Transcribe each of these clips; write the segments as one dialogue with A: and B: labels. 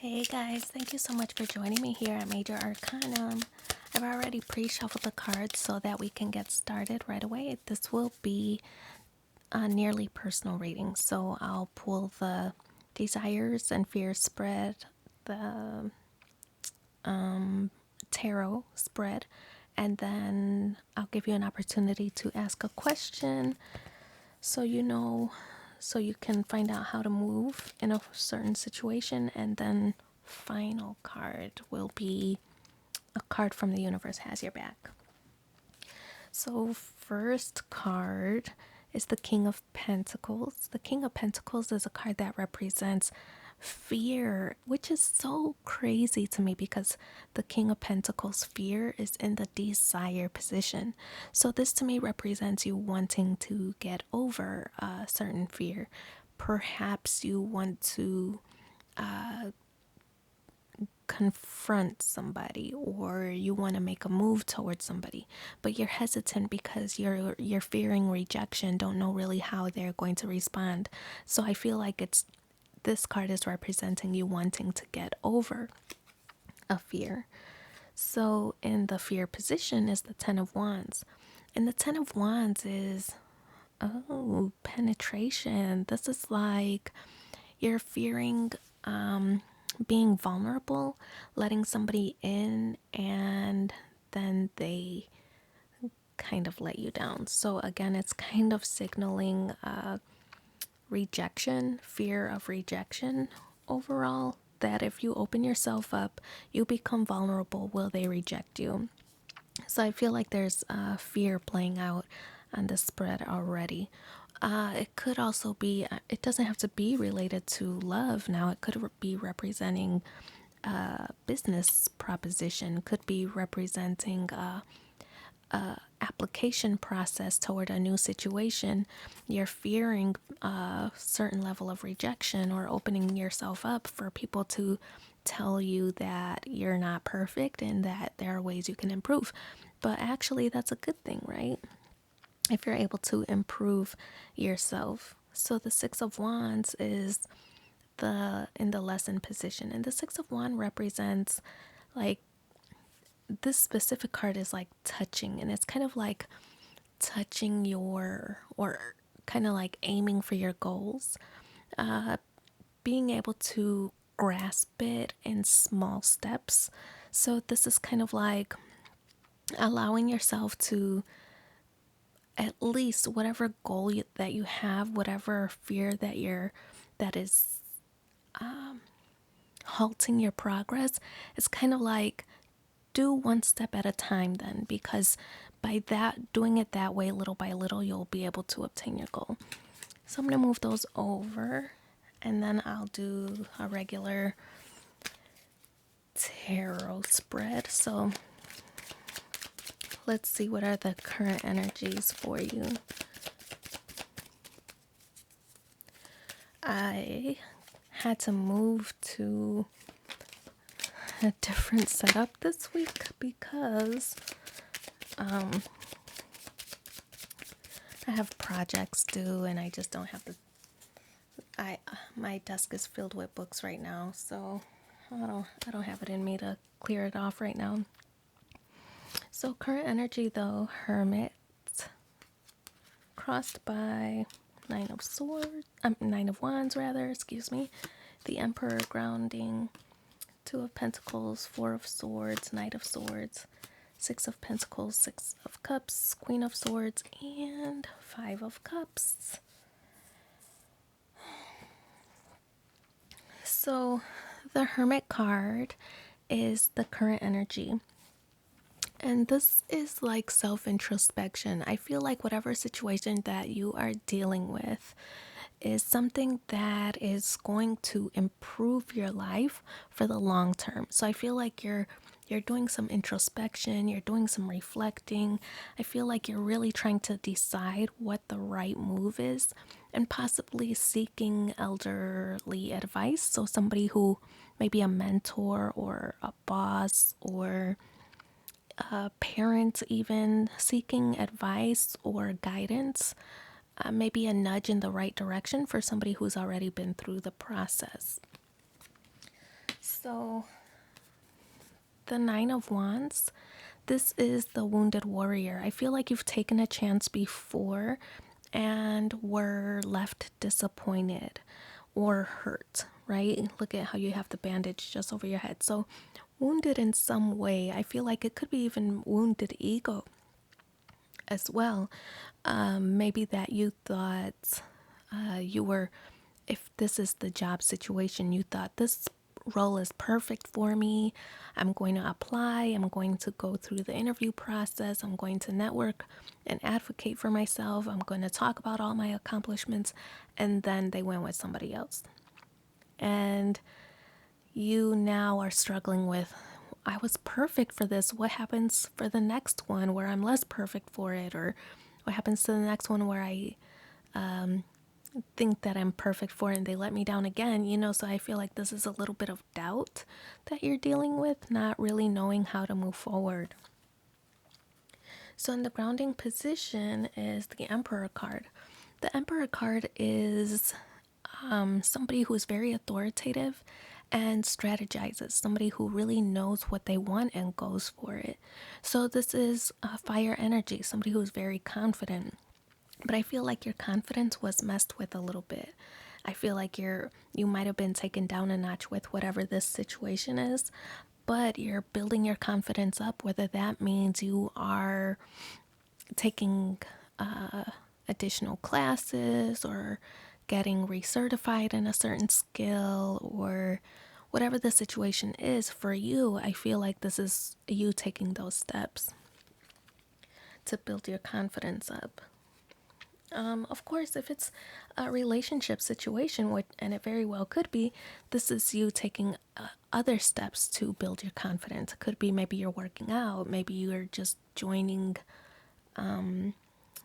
A: Hey guys, thank you so much for joining me here at Major Arcanum. I've already pre-shuffled the cards so that we can get started right away. This will be a nearly personal reading, so I'll pull the desires and fears spread, the tarot spread, and then I'll give you an opportunity to ask a question so so you can find out how to move in a certain situation. And then final card will be a card from the universe has your back. So first card is the King of Pentacles. The King of Pentacles is a card that represents fear, which is so crazy to me because the King of Pentacles fear is in the desire position. So this to me represents you wanting to get over a certain fear. Perhaps you want to confront somebody, or you want to make a move towards somebody, but you're hesitant because you're fearing rejection, don't know really how they're going to respond. So I feel like this card is representing you wanting to get over a fear. So in the fear position is the Ten of Wands. And the Ten of Wands is, oh, penetration. This is like you're fearing being vulnerable, letting somebody in, and then they kind of let you down. So again, it's kind of signaling rejection, fear of rejection overall, that if you open yourself up, you become vulnerable, will they reject you? So I feel like there's fear playing out on the spread already. It could also be, it doesn't have to be related to love now. It could be representing a business proposition, could be representing application process toward a new situation. You're fearing a certain level of rejection, or opening yourself up for people to tell you that you're not perfect and that there are ways you can improve. But actually, that's a good thing, right? If you're able to improve yourself. So the Six of Wands is in the lesson position, and the Six of Wands represents, like, this specific card is like touching, and it's kind of like touching or kind of like aiming for your goals, being able to grasp it in small steps. So this is kind of like allowing yourself to, at least whatever goal that you have, whatever fear that is halting your progress, it's kind of like do one step at a time then, because by that, doing it that way, little by little, you'll be able to obtain your goal. So I'm going to move those over, and then I'll do a regular tarot spread. So let's see, what are the current energies for you? I had to move to a different setup this week because I have projects due and I just don't have the my desk is filled with books right now, so I don't have it in me to clear it off right now. So current energy though, Hermit, crossed by Nine of Wands rather, excuse me, the Emperor grounding, Two of Pentacles, Four of Swords, Knight of Swords, Six of Pentacles, Six of Cups, Queen of Swords, and Five of Cups. So the Hermit card is the current energy. And this is like self-introspection. I feel like whatever situation that you are dealing with is something that is going to improve your life for the long term. So I feel like you're doing some introspection, you're doing some reflecting. I feel like you're really trying to decide what the right move is, and possibly seeking elderly advice. So somebody who may be a mentor or a boss or a parent, even seeking advice or guidance, maybe a nudge in the right direction for somebody who's already been through the process. So, the Nine of Wands, this is the wounded warrior. I feel like you've taken a chance before and were left disappointed or hurt, right? Look at how you have the bandage just over your head. So, wounded in some way. I feel like it could be even wounded ego as well. Maybe that you thought you were, if this is the job situation, you thought this role is perfect for me. I'm going to apply. I'm going to go through the interview process. I'm going to network and advocate for myself. I'm going to talk about all my accomplishments. And then they went with somebody else. And you now are struggling with, I was perfect for this. What happens for the next one where I'm less perfect for it? Or what happens to the next one where I think that I'm perfect for it and they let me down again? So I feel like this is a little bit of doubt that you're dealing with, not really knowing how to move forward. So in the grounding position is the Emperor card. The Emperor card is somebody who is very authoritative and strategizes, somebody who really knows what they want and goes for it. So this is fire energy, somebody who is very confident. But I feel like your confidence was messed with a little bit. I feel like you might have been taken down a notch with whatever this situation is, but you're building your confidence up, whether that means you are taking additional classes or getting recertified in a certain skill, or whatever the situation is for you. I feel like this is you taking those steps to build your confidence up. Of course, if it's a relationship situation, and it very well could be, this is you taking other steps to build your confidence. It could be maybe you're working out, maybe you're just joining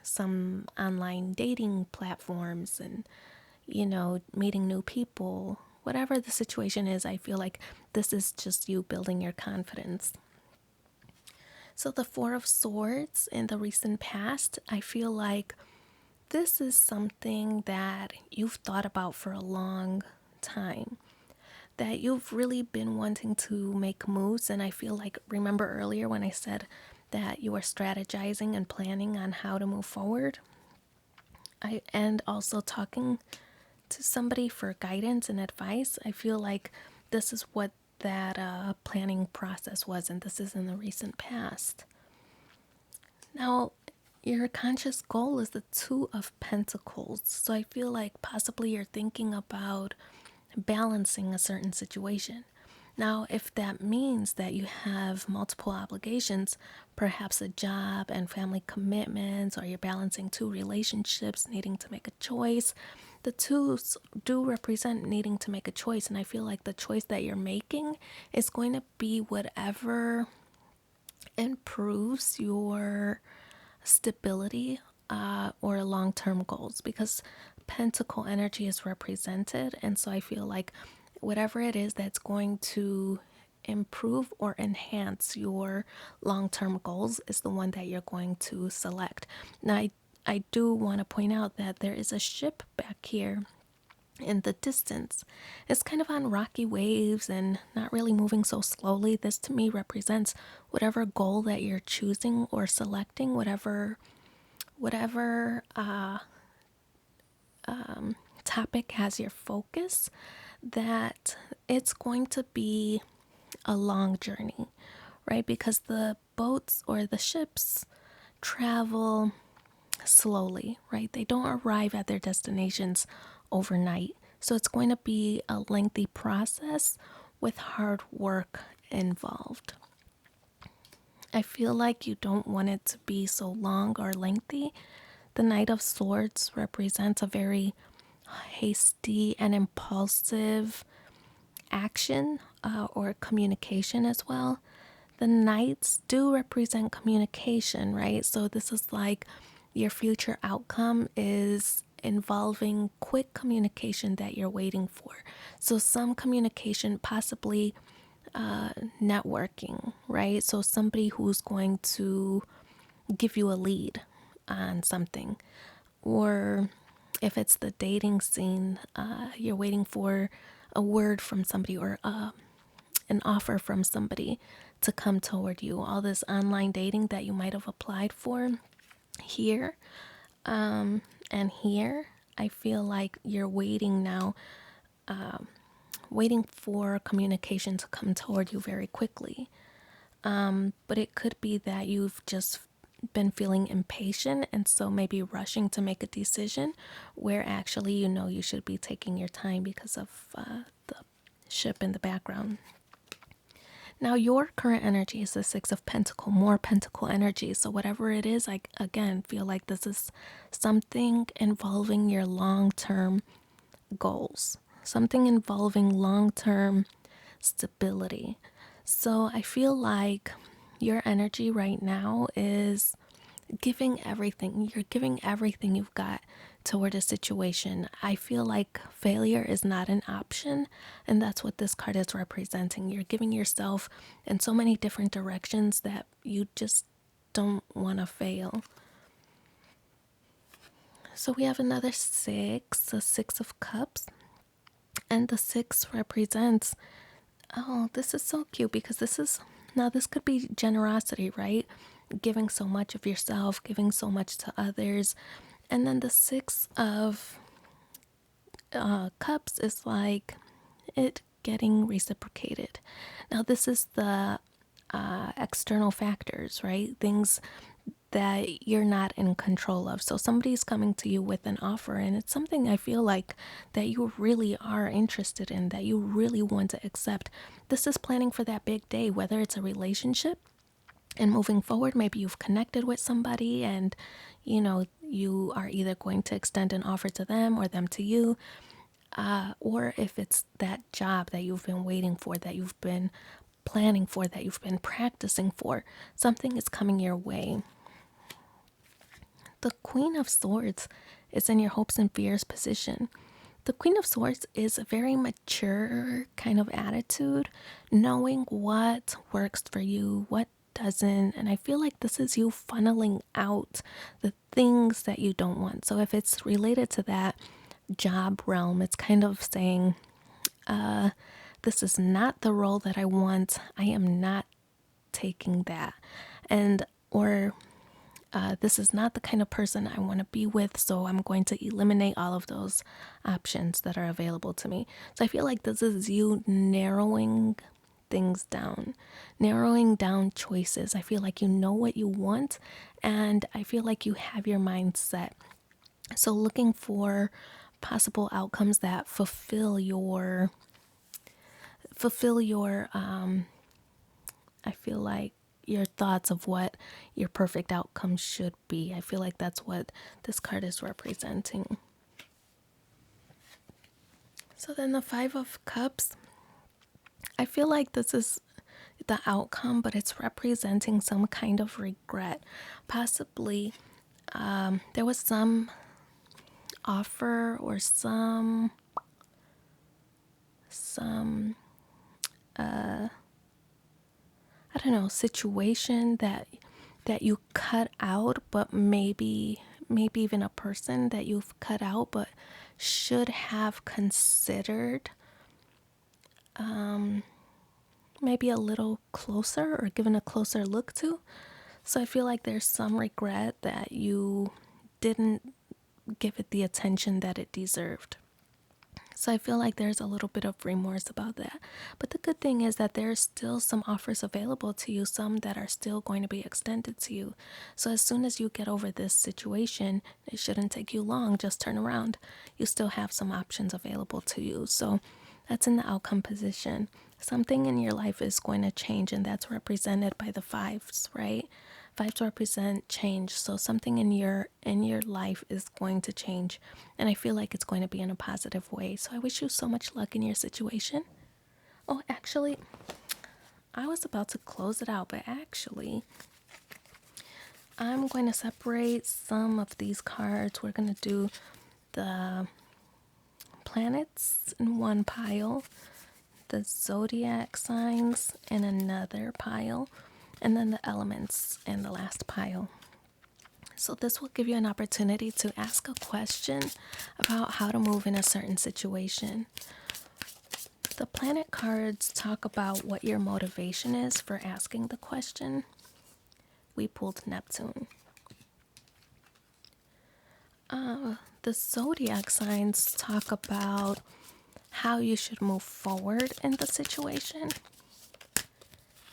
A: some online dating platforms and, meeting new people. Whatever the situation is, I feel like this is just you building your confidence. So the Four of Swords in the recent past, I feel like this is something that you've thought about for a long time, that you've really been wanting to make moves. And I feel like, remember earlier when I said that you are strategizing and planning on how to move forward? And also talking to somebody for guidance and advice. I feel like this is what that planning process was, and this is in the recent past. Now, your conscious goal is the Two of Pentacles. So I feel like possibly you're thinking about balancing a certain situation. Now, if that means that you have multiple obligations, perhaps a job and family commitments, or you're balancing two relationships, needing to make a choice, the twos do represent needing to make a choice. And I feel like the choice that you're making is going to be whatever improves your stability or long-term goals, because pentacle energy is represented. And so I feel like whatever it is that's going to improve or enhance your long-term goals is the one that you're going to select. Now, I do want to point out that there is a ship back here in the distance. It's kind of on rocky waves and not really moving so slowly. This to me represents whatever goal that you're choosing or selecting, whatever topic has your focus, that it's going to be a long journey, right? Because the boats or the ships travel slowly, right? They don't arrive at their destinations overnight. So it's going to be a lengthy process with hard work involved. I feel like you don't want it to be so long or lengthy. The Knight of Swords represents a very hasty and impulsive action or communication as well. The Knights do represent communication, right? So this is like your future outcome is involving quick communication that you're waiting for. So some communication, possibly networking, right? So somebody who's going to give you a lead on something. Or if it's the dating scene, you're waiting for a word from somebody, or an offer from somebody to come toward you. All this online dating that you might have applied for here and here, I feel like you're waiting now, waiting for communication to come toward you very quickly. But it could be that you've just been feeling impatient and so maybe rushing to make a decision where actually you should be taking your time because of the ship in the background. Now your current energy is the Six of Pentacle, more Pentacle energy. So whatever it is, I again feel like this is something involving your long-term goals, something involving long-term stability. So I feel like your energy right now is giving everything. You're giving everything you've got toward a situation. I feel like failure is not an option, and that's what this card is representing. You're giving yourself in so many different directions that you just don't want to fail. So we have another six, a Six of Cups, and the six represents, oh, this is so cute because this could be generosity, right? Giving so much of yourself, giving so much to others. And then the Six of Cups is like it getting reciprocated. Now, this is the external factors, right? Things that you're not in control of. So somebody's coming to you with an offer and it's something I feel like that you really are interested in, that you really want to accept. This is planning for that big day, whether it's a relationship and moving forward. Maybe you've connected with somebody and you are either going to extend an offer to them or them to you, or if it's that job that you've been waiting for, that you've been planning for, that you've been practicing for, something is coming your way. The Queen of Swords is in your hopes and fears position. The Queen of Swords is a very mature kind of attitude, knowing what works for you, what doesn't. And I feel like this is you funneling out the things that you don't want. So if it's related to that job realm, it's kind of saying, this is not the role that I want. I am not taking that. Or this is not the kind of person I want to be with, so I'm going to eliminate all of those options that are available to me. So I feel like this is you narrowing things down, narrowing down choices. I feel like you know what you want, and I feel like you have your mind set. So looking for possible outcomes that fulfill your I feel like your thoughts of what your perfect outcome should be. I feel like that's what this card is representing. So then the Five of Cups, I feel like this is the outcome, but it's representing some kind of regret. Possibly there was some offer or some I don't know, situation that you cut out, but maybe even a person that you've cut out but should have considered maybe a little closer or given a closer look to. So I feel like there's some regret that you didn't give it the attention that it deserved. So I feel like there's a little bit of remorse about that. But the good thing is that there's still some offers available to you, some that are still going to be extended to you. So as soon as you get over this situation, it shouldn't take you long, just turn around. You still have some options available to you. So that's in the outcome position. Something in your life is going to change, and that's represented by the fives, right? Fives represent change, so something in your life is going to change, and I feel like it's going to be in a positive way. So I wish you so much luck in your situation. Oh, actually, I was about to close it out, but actually, I'm going to separate some of these cards. We're going to do the planets in one pile, the zodiac signs in another pile, and then the elements in the last pile. So this will give you an opportunity to ask a question about how to move in a certain situation. The planet cards talk about what your motivation is for asking the question. We pulled Neptune. The zodiac signs talk about how you should move forward in the situation.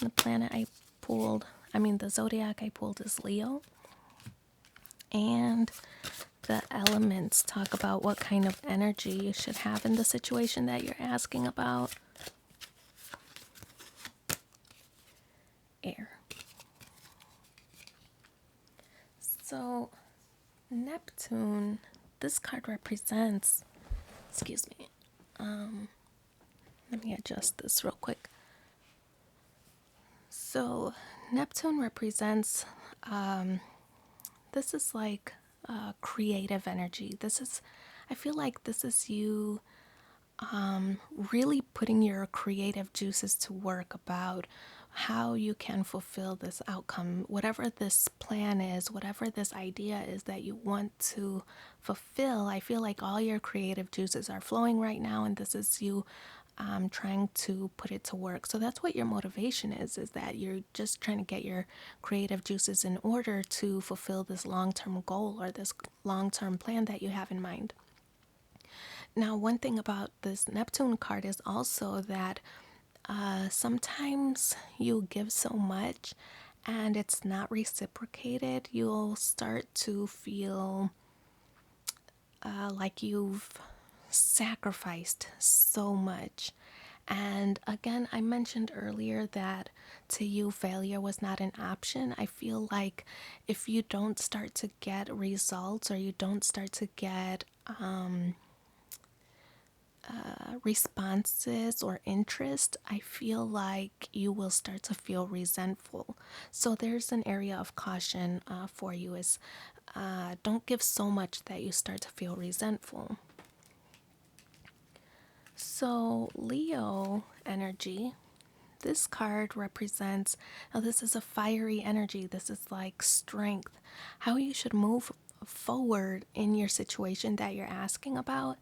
A: And the zodiac I pulled is Leo. And the elements talk about what kind of energy you should have in the situation that you're asking about. Air. So, Neptune, this card represents, excuse me, let me adjust this real quick. So, Neptune represents, this is like creative energy. I feel like this is you really putting your creative juices to work about how you can fulfill this outcome, whatever this plan is, whatever this idea is that you want to fulfill. I feel like all your creative juices are flowing right now, and this is you trying to put it to work. So that's what your motivation is that you're just trying to get your creative juices in order to fulfill this long-term goal or this long-term plan that you have in mind. Now, one thing about this Neptune card is also that sometimes you give so much and it's not reciprocated. You'll start to feel like you've sacrificed so much. And again, I mentioned earlier that to you, failure was not an option. I feel like if you don't start to get results or you don't start to get responses or interest, I feel like you will start to feel resentful. So there's an area of caution for you is don't give so much that you start to feel resentful. So Leo energy, this card represents, now this is a fiery energy. This is like strength, how you should move forward in your situation that you're asking about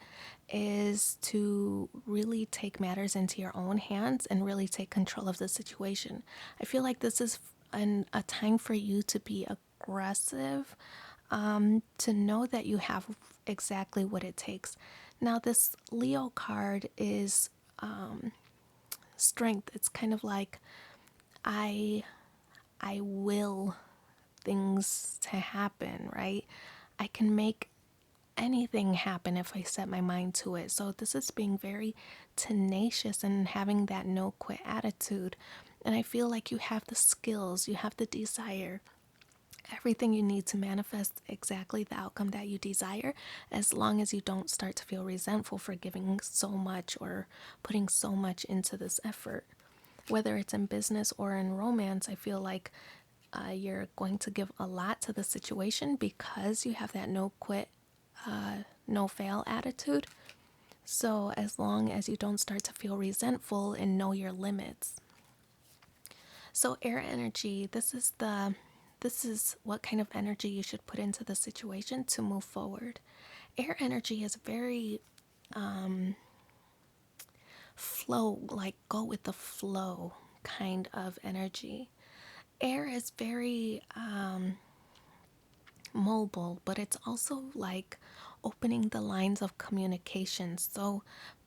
A: is to really take matters into your own hands and really take control of the situation. I feel like this is a time for you to be aggressive, to know that you have exactly what it takes. Now, this Leo card is strength. It's kind of like I will things to happen, right? I can make anything happen if I set my mind to it. So this is being very tenacious and having that no quit attitude. And I feel like you have the skills, you have the desire, everything you need to manifest exactly the outcome that you desire, as long as you don't start to feel resentful for giving so much or putting so much into this effort. Whether it's in business or in romance, I feel like you're going to give a lot to the situation because you have that no quit, no fail attitude. So as long as you don't start to feel resentful and know your limits. So air energy, this is what kind of energy you should put into the situation to move forward. Air energy is very flow, like go with the flow kind of energy. Air is very mobile, but it's also like opening the lines of communication. So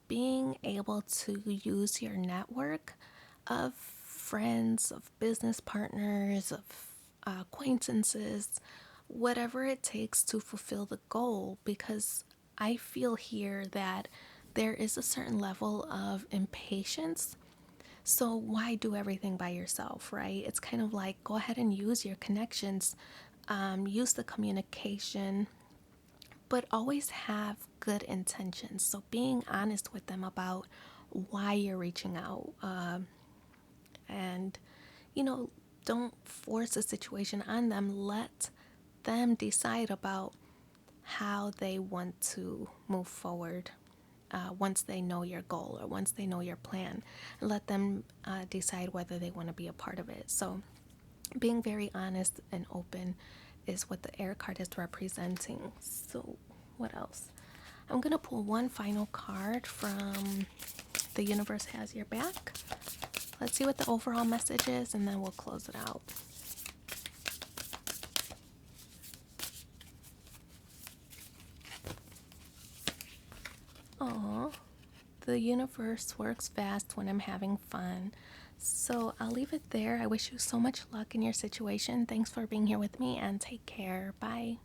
A: being able to use your network of friends, of business partners, of acquaintances, whatever it takes to fulfill the goal, because I feel here that there is a certain level of impatience. So why do everything by yourself, right? It's kind of like go ahead and use your connections, use the communication, but always have good intentions. So being honest with them about why you're reaching out, and don't force a situation on them. Let them decide about how they want to move forward once they know your goal or once they know your plan. Let them decide whether they want to be a part of it. So being very honest and open is what the air card is representing. So what else? I'm going to pull one final card from The Universe Has Your Back. Let's see what the overall message is, and then we'll close it out. Aww. The universe works fast when I'm having fun. So I'll leave it there. I wish you so much luck in your situation. Thanks for being here with me, and take care. Bye.